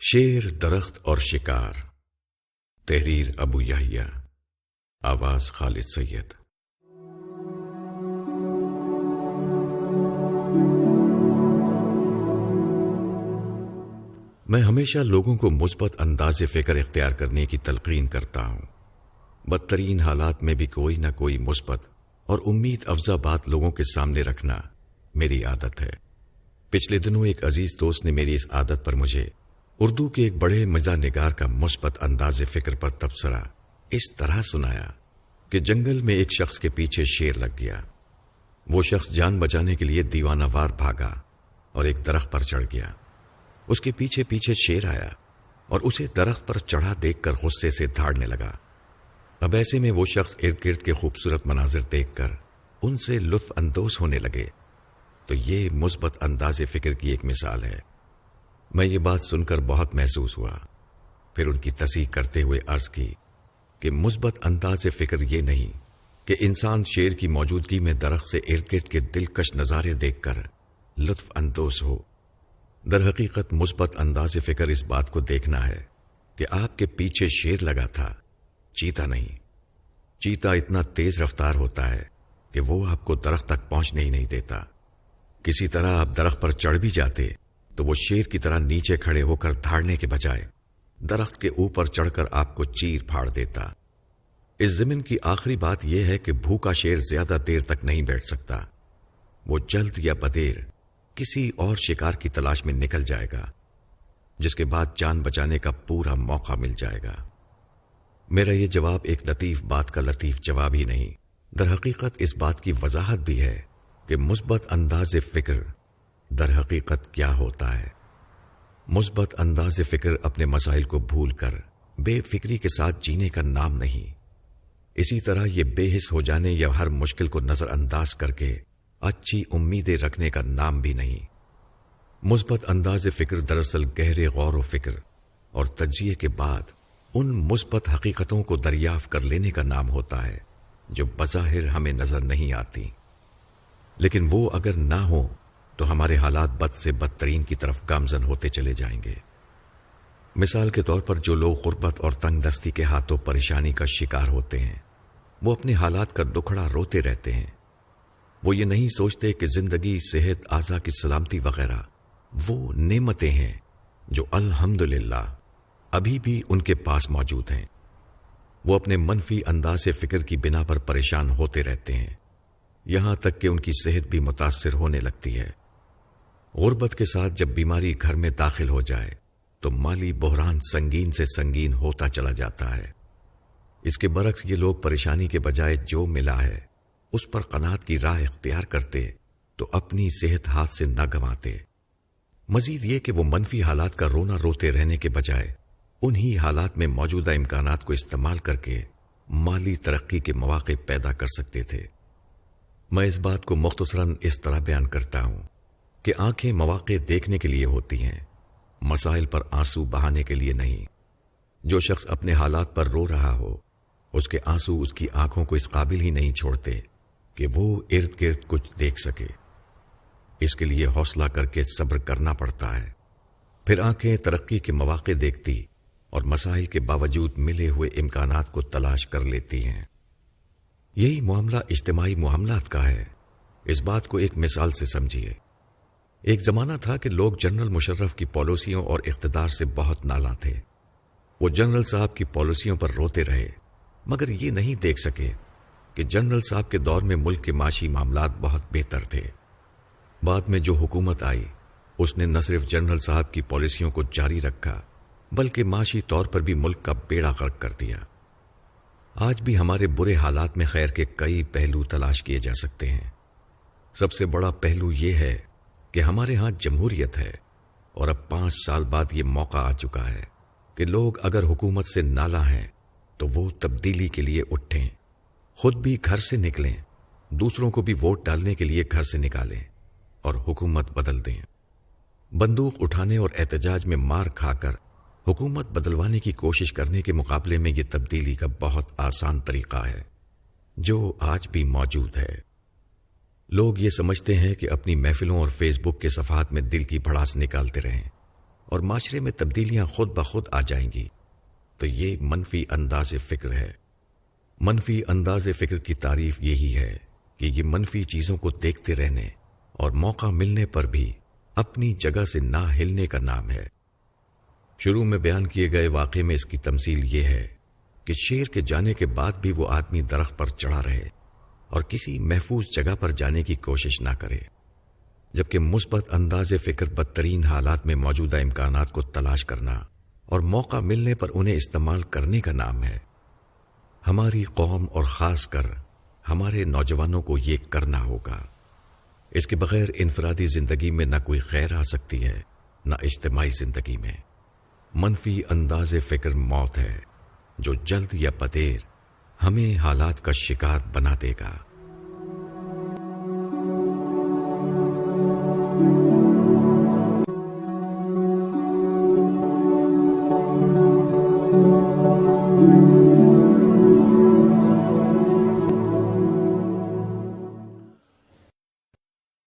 شیر، درخت اور شکار، تحریر ابو یحییٰ، آواز خالد سید۔ میں ہمیشہ لوگوں کو مثبت انداز فکر اختیار کرنے کی تلقین کرتا ہوں۔ بدترین حالات میں بھی کوئی نہ کوئی مثبت اور امید افزا بات لوگوں کے سامنے رکھنا میری عادت ہے۔ پچھلے دنوں ایک عزیز دوست نے میری اس عادت پر مجھے اردو کے ایک بڑے مزاح نگار کا مثبت انداز فکر پر تبصرہ اس طرح سنایا کہ جنگل میں ایک شخص کے پیچھے شیر لگ گیا۔ وہ شخص جان بچانے کے لیے دیوانہ وار بھاگا اور ایک درخت پر چڑھ گیا۔ اس کے پیچھے پیچھے شیر آیا اور اسے درخت پر چڑھا دیکھ کر غصے سے دھاڑنے لگا۔ اب ایسے میں وہ شخص ارد گرد کے خوبصورت مناظر دیکھ کر ان سے لطف اندوز ہونے لگے۔ تو یہ مثبت انداز فکر کی ایک مثال ہے۔ میں یہ بات سن کر بہت محسوس ہوا، پھر ان کی تصحیح کرتے ہوئے عرض کی کہ مثبت انداز فکر یہ نہیں کہ انسان شیر کی موجودگی میں درخت سے ارد گرد کے دلکش نظارے دیکھ کر لطف اندوز ہو۔ در حقیقت مثبت انداز فکر اس بات کو دیکھنا ہے کہ آپ کے پیچھے شیر لگا تھا، چیتا نہیں۔ چیتا اتنا تیز رفتار ہوتا ہے کہ وہ آپ کو درخت تک پہنچنے ہی نہیں دیتا۔ کسی طرح آپ درخت پر چڑھ بھی جاتے تو وہ شیر کی طرح نیچے کھڑے ہو کر دھاڑنے کے بجائے درخت کے اوپر چڑھ کر آپ کو چیر پھاڑ دیتا۔ اس ضمن کی آخری بات یہ ہے کہ بھوکا شیر زیادہ دیر تک نہیں بیٹھ سکتا۔ وہ جلد یا بدیر کسی اور شکار کی تلاش میں نکل جائے گا، جس کے بعد جان بچانے کا پورا موقع مل جائے گا۔ میرا یہ جواب ایک لطیف بات کا لطیف جواب ہی نہیں، در حقیقت اس بات کی وضاحت بھی ہے کہ مثبت انداز فکر در حقیقت کیا ہوتا ہے۔ مثبت انداز فکر اپنے مسائل کو بھول کر بے فکری کے ساتھ جینے کا نام نہیں۔ اسی طرح یہ بے حس ہو جانے یا ہر مشکل کو نظر انداز کر کے اچھی امیدیں رکھنے کا نام بھی نہیں۔ مثبت انداز فکر دراصل گہرے غور و فکر اور تجزیے کے بعد ان مثبت حقیقتوں کو دریافت کر لینے کا نام ہوتا ہے جو بظاہر ہمیں نظر نہیں آتی، لیکن وہ اگر نہ ہو تو ہمارے حالات بد سے بدترین کی طرف گامزن ہوتے چلے جائیں گے۔ مثال کے طور پر جو لوگ غربت اور تنگ دستی کے ہاتھوں پریشانی کا شکار ہوتے ہیں، وہ اپنے حالات کا دکھڑا روتے رہتے ہیں۔ وہ یہ نہیں سوچتے کہ زندگی، صحت، اعضاء کی سلامتی وغیرہ وہ نعمتیں ہیں جو الحمدللہ ابھی بھی ان کے پاس موجود ہیں۔ وہ اپنے منفی انداز فکر کی بنا پر پریشان ہوتے رہتے ہیں، یہاں تک کہ ان کی صحت بھی متاثر ہونے لگتی ہے۔ غربت کے ساتھ جب بیماری گھر میں داخل ہو جائے تو مالی بحران سنگین سے سنگین ہوتا چلا جاتا ہے۔ اس کے برعکس یہ لوگ پریشانی کے بجائے جو ملا ہے اس پر قناعت کی راہ اختیار کرتے تو اپنی صحت ہاتھ سے نہ گنواتے۔ مزید یہ کہ وہ منفی حالات کا رونا روتے رہنے کے بجائے انہی حالات میں موجودہ امکانات کو استعمال کر کے مالی ترقی کے مواقع پیدا کر سکتے تھے۔ میں اس بات کو مختصراً اس طرح بیان کرتا ہوں کہ آنکھیں مواقع دیکھنے کے لیے ہوتی ہیں، مسائل پر آنسو بہانے کے لیے نہیں۔ جو شخص اپنے حالات پر رو رہا ہو، اس کے آنسو اس کی آنکھوں کو اس قابل ہی نہیں چھوڑتے کہ وہ ارد گرد کچھ دیکھ سکے۔ اس کے لیے حوصلہ کر کے صبر کرنا پڑتا ہے۔ پھر آنکھیں ترقی کے مواقع دیکھتی اور مسائل کے باوجود ملے ہوئے امکانات کو تلاش کر لیتی ہیں۔ یہی معاملہ اجتماعی معاملات کا ہے۔ اس بات کو ایک مثال سے سمجھیے۔ ایک زمانہ تھا کہ لوگ جنرل مشرف کی پالیسیوں اور اقتدار سے بہت نالاں تھے۔ وہ جنرل صاحب کی پالیسیوں پر روتے رہے، مگر یہ نہیں دیکھ سکے کہ جنرل صاحب کے دور میں ملک کے معاشی معاملات بہت بہتر تھے۔ بعد میں جو حکومت آئی، اس نے نہ صرف جنرل صاحب کی پالیسیوں کو جاری رکھا بلکہ معاشی طور پر بھی ملک کا بیڑا غرق کر دیا۔ آج بھی ہمارے برے حالات میں خیر کے کئی پہلو تلاش کیے جا سکتے ہیں۔ سب سے بڑا پہلو یہ ہے کہ ہمارے ہاں جمہوریت ہے، اور اب 5 سال بعد یہ موقع آ چکا ہے کہ لوگ اگر حکومت سے نالاں ہیں تو وہ تبدیلی کے لیے اٹھیں، خود بھی گھر سے نکلیں، دوسروں کو بھی ووٹ ڈالنے کے لیے گھر سے نکالیں اور حکومت بدل دیں۔ بندوق اٹھانے اور احتجاج میں مار کھا کر حکومت بدلوانے کی کوشش کرنے کے مقابلے میں یہ تبدیلی کا بہت آسان طریقہ ہے جو آج بھی موجود ہے۔ لوگ یہ سمجھتے ہیں کہ اپنی محفلوں اور فیس بک کے صفحات میں دل کی بھڑاس نکالتے رہیں، اور معاشرے میں تبدیلیاں خود بخود آ جائیں گی، تو یہ منفی انداز فکر ہے۔ منفی انداز فکر کی تعریف یہی ہے کہ یہ منفی چیزوں کو دیکھتے رہنے اور موقع ملنے پر بھی اپنی جگہ سے نہ ہلنے کا نام ہے۔ شروع میں بیان کیے گئے واقعے میں اس کی تمثیل یہ ہے کہ شیر کے جانے کے بعد بھی وہ آدمی درخت پر چڑھا رہے اور کسی محفوظ جگہ پر جانے کی کوشش نہ کرے، جبکہ مثبت انداز فکر بدترین حالات میں موجودہ امکانات کو تلاش کرنا اور موقع ملنے پر انہیں استعمال کرنے کا نام ہے۔ ہماری قوم اور خاص کر ہمارے نوجوانوں کو یہ کرنا ہوگا۔ اس کے بغیر انفرادی زندگی میں نہ کوئی خیر آ سکتی ہے، نہ اجتماعی زندگی میں۔ منفی انداز فکر موت ہے جو جلد یا بدیر ہمیں حالات کا شکار بنا دے گا۔